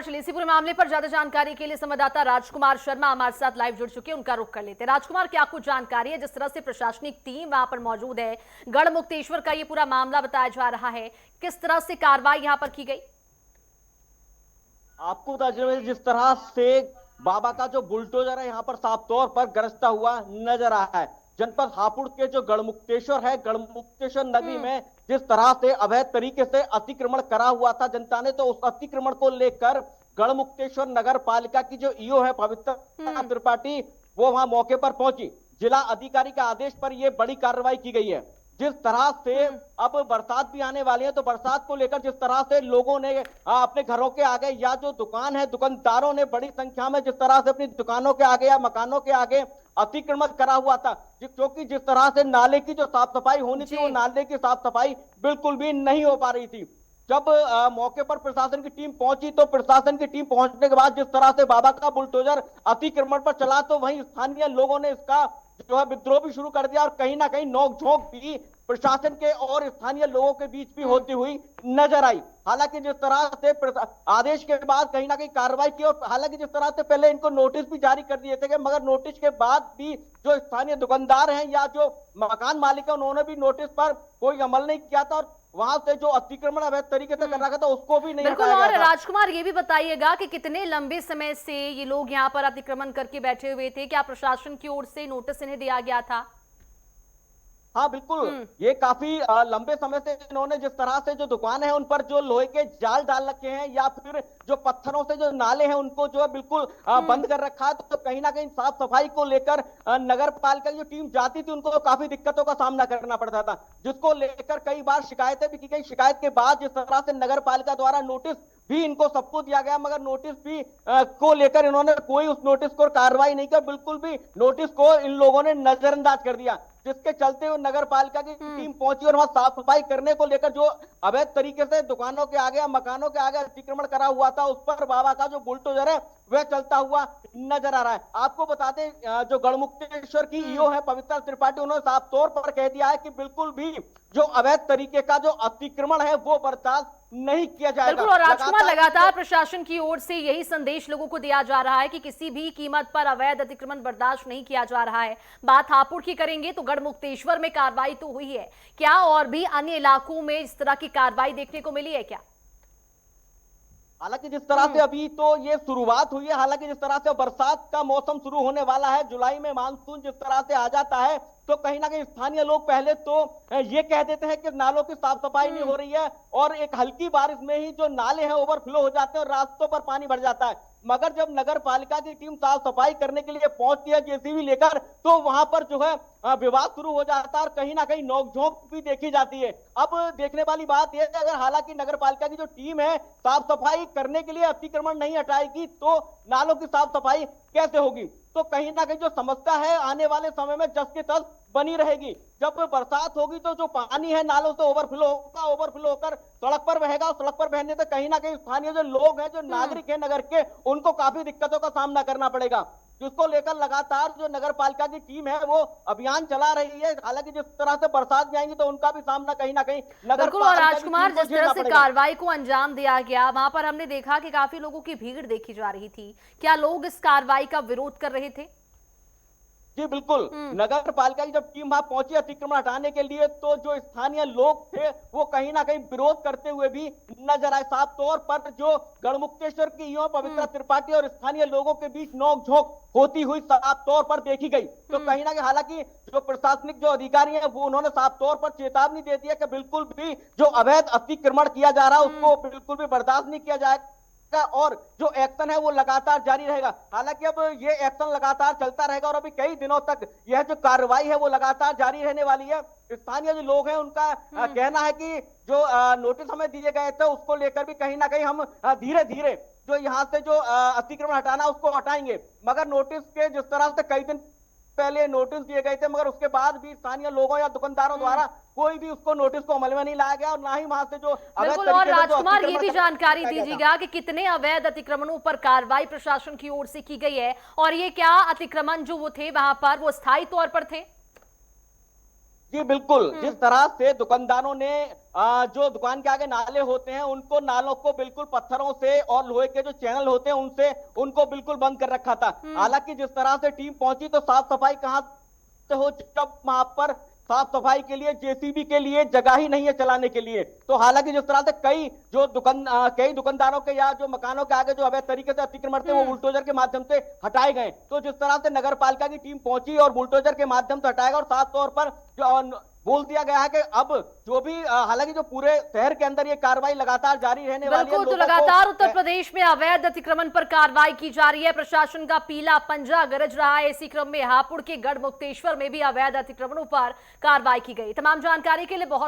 चलिए इसी पूरे मामले पर ज्यादा जानकारी के लिए संवाददाता राजकुमार शर्मा हमारे साथ लाइव जुड़ चुके हैं, उनका रुख कर लेते हैं। राजकुमार, क्या कुछ जानकारी है? जिस तरह से प्रशासनिक टीम वहां पर मौजूद है, गढ़मुक्तेश्वर का ये पूरा मामला बताया जा रहा है, किस तरह से कार्रवाई यहां पर की गई? आपको बता दें, जिस तरह से बाबा का जो बुलडोजर है यहाँ पर साफ तौर पर गरजता हुआ नजर आ रहा है। जनपद हापुड़ के जो गढ़मुक्तेश्वर है, गढ़मुक्तेश्वर नदी में जिस तरह से अवैध तरीके से अतिक्रमण करा हुआ था जनता ने, तो उस अतिक्रमण को लेकर गढ़मुक्तेश्वर नगर पालिका की जो ईओ है पवित्र त्रिपाठी, वो वहां मौके पर पहुंची। जिला अधिकारी के आदेश पर यह बड़ी कार्रवाई की गई है। जिस तरह से अब बरसात भी आने वाली है, तो बरसात को लेकर जिस तरह से लोगों ने अपने घरों के आगे या जो दुकान है, दुकानदारों ने बड़ी संख्या में जिस तरह से अपनी दुकानों के आगे या मकानों के आगे अतिक्रमण करा हुआ था, क्योंकि जिस तरह से नाले की जो साफ सफाई होनी थी, वो नाले की साफ सफाई बिल्कुल भी नहीं हो पा रही थी। जब मौके पर प्रशासन की टीम पहुंची, तो प्रशासन की टीम पहुंचने के बाद जिस तरह से बाबा का बुलडोजर अतिक्रमण पर चला, तो वहीं स्थानीय लोगों ने इसका जो है विद्रोह भी शुरू कर दिया और कहीं ना कहीं नोकझोंक भी प्रशासन के और स्थानीय लोगों के बीच भी होती हुई नजर आई। हालांकि जिस तरह से आदेश के बाद कहीं ना कहीं कार्रवाई की, और हालांकि जिस तरह से पहले इनको नोटिस भी जारी कर दिए थे, मगर नोटिस के बाद भी जो स्थानीय दुकानदार हैं या जो मकान मालिक है, उन्होंने भी नोटिस पर कोई अमल नहीं किया था और वहां से जो अतिक्रमण अवैध तरीके से कर रखा था उसको भी नहीं बिल्कुल। और राजकुमार, ये भी बताइएगा कि कितने लंबे समय से ये लोग यहाँ पर अतिक्रमण करके बैठे हुए थे? क्या प्रशासन की ओर से नोटिस इन्हें दिया गया था? हाँ बिल्कुल, ये काफी लंबे समय से इन्होंने जिस तरह से जो दुकान है उन पर जो लोहे के जाल डाल रखे हैं या फिर जो पत्थरों से जो नाले हैं उनको जो है बिल्कुल बंद कर रखा है। तो कहीं ना कहीं साफ सफाई को लेकर नगर पालिका की जो टीम जाती थी, उनको काफी दिक्कतों का सामना करना पड़ता था, जिसको लेकर कई बार शिकायतें भी की गई। शिकायत के बाद जिस तरह से नगर पालिका द्वारा नोटिस भी इनको सबको दिया गया, मगर नोटिस भी को लेकर इन्होंने कोई उस नोटिस को कार्रवाई नहीं की, बिल्कुल भी नोटिस को इन लोगों ने नजरअंदाज कर दिया, जिसके चलते हुए नगर पालिका की टीम पहुंची और वहां साफ सफाई करने को लेकर जो अवैध तरीके से दुकानों के आगे या मकानों के आगे अतिक्रमण करा हुआ था, उस पर बाबा का जो बुलडोजर है वह चलता हुआ नजर आ रहा है। आपको बता दें, जो गढ़मुक्तेश्वर की ईओ है पवित्र त्रिपाठी, उन्होंने साफ तौर पर कह दिया है कि बिल्कुल भी जो अवैध तरीके का जो अतिक्रमण है वो बर्दाश्त नहीं किया जाएगा। बिल्कुल। और राजकुमार, लगातार प्रशासन की ओर से यही संदेश लोगों को दिया जा रहा है कि किसी भी कीमत पर अवैध अतिक्रमण बर्दाश्त नहीं किया जा रहा है। बात हापुड़ की करेंगे तो गढ़मुक्तेश्वर में कार्रवाई तो हुई है, क्या और भी अन्य इलाकों में इस तरह की कार्रवाई देखने को मिली है क्या? हालांकि जिस तरह से अभी तो ये शुरुआत हुई है, हालांकि जिस तरह से बरसात का मौसम शुरू होने वाला है, जुलाई में मानसून जिस तरह से आ जाता है, तो कहीं ना कहीं स्थानीय लोग पहले तो ये कह देते हैं कि नालों की साफ सफाई नहीं हो रही है और एक हल्की बारिश में ही जो नाले हैं ओवरफ्लो हो जाते हैं और रास्तों पर पानी भर जाता है। मगर जब नगर पालिका की टीम साफ सफाई करने के लिए पहुंचती है जेसीबी लेकर, तो वहां पर जो है विवाद शुरू हो जाता है और कहीं ना कहीं नोकझोंक भी देखी जाती है। अब देखने वाली बात यह है, अगर हालांकि नगर पालिका की जो टीम है साफ सफाई करने के लिए अतिक्रमण नहीं हटाएगी, तो नालों की साफ सफाई कैसे होगी? तो कहीं ना कहीं जो समस्या है आने वाले समय में जस के तस बनी रहेगी। जब बरसात होगी तो जो पानी है नालों से ओवरफ्लो होगा, ओवरफ्लो होकर सड़क पर बहेगा, सड़क पर बहने से कहीं ना कहीं स्थानीय जो लोग हैं, जो नागरिक हैं नगर के, उनको काफी दिक्कतों का सामना करना पड़ेगा, जिसको लेकर लगातार जो नगर पालिका की टीम है वो अभियान चला रही है। हालांकि जिस तरह से बरसात जाएंगी तो उनका भी सामना कहीं ना कहीं नगर पालिका। और राजकुमार, जिस तरह से कार्रवाई को अंजाम दिया गया, वहां पर हमने देखा कि काफी लोगों की भीड़ देखी जा रही थी, क्या लोग इस कार्रवाई का विरोध कर रहे थे? जी बिल्कुल, नगर पालिका की जब टीम वहां पहुंची अतिक्रमण हटाने के लिए, तो जो स्थानीय लोग थे वो कहीं ना कहीं विरोध करते हुए भी नजर आए। साफ तौर पर जो गढ़मुक्तेश्वर की ईओ पवित्र त्रिपाठी और स्थानीय लोगों के बीच नोकझोंक होती हुई साफ तौर पर देखी गई। तो कहीं ना कहीं हालांकि जो प्रशासनिक जो अधिकारी हैं वो उन्होंने साफ तौर पर चेतावनी दे दी है कि बिल्कुल भी जो अवैध अतिक्रमण किया जा रहा है उसको बिल्कुल भी बर्दाश्त नहीं किया जाएगा और जो एक्शन है वो लगातार जारी रहेगा। हालांकि अब ये एक्शन लगातार चलता रहेगा और अभी कई दिनों तक यह जो कार्रवाई है वो लगातार जारी रहने वाली है। स्थानीय जो लोग हैं उनका कहना है कि जो नोटिस हमें दिए गए थे उसको लेकर भी कहीं ना कहीं हम धीरे धीरे जो यहाँ से जो अतिक्रमण हटाना उसको हटाएंगे, मगर नोटिस के जिस तरह से कई दिन पहले नोटिस दिए गए थे, मगर उसके बाद भी स्थानीय लोगों या दुकानदारों द्वारा कोई भी उसको नोटिस को अमल में नहीं लाया गया और ना ही वहां से जो बिल्कुल। और राजकुमार, ये भी जानकारी दीजिएगा कि कितने अवैध अतिक्रमणों पर कार्रवाई प्रशासन की ओर से की गई है, और ये क्या अतिक्रमण जो वो थे वहां पर वो स्थायी तौर पर थे? जी बिल्कुल, जिस तरह से दुकानदारों ने जो दुकान के आगे नाले होते हैं उनको नालों को बिल्कुल पत्थरों से और लोहे के जो चैनल होते हैं उनसे उनको बिल्कुल बंद कर रखा था। हालांकि जिस तरह से टीम पहुंची तो साफ सफाई कहां से हो, जब वहां पर साफ सफाई के लिए जेसीबी के लिए जगह ही नहीं है चलाने के लिए। तो हालांकि जिस तरह से कई दुकानदारों के या जो मकानों के आगे जो अवैध तरीके से अतिक्रमण थे वो बुलडोजर के माध्यम से हटाए गए। तो जिस तरह से नगर पालिका की टीम पहुंची और बुलडोजर के माध्यम से हटाएगा और साफ तौर पर जो बोल दिया गया है कि अब जो भी हालांकि जो पूरे शहर के अंदर ये कार्रवाई लगातार जारी रहने वाली है। बिल्कुल, तो लगातार उत्तर प्रदेश में अवैध अतिक्रमण पर कार्रवाई की जा रही है। प्रशासन का पीला पंजा गरज रहा है। इसी क्रम में हापुड़ के गढ़मुक्तेश्वर में भी अवैध अतिक्रमणों पर कार्रवाई की गई। तमाम जानकारी के लिए बहुत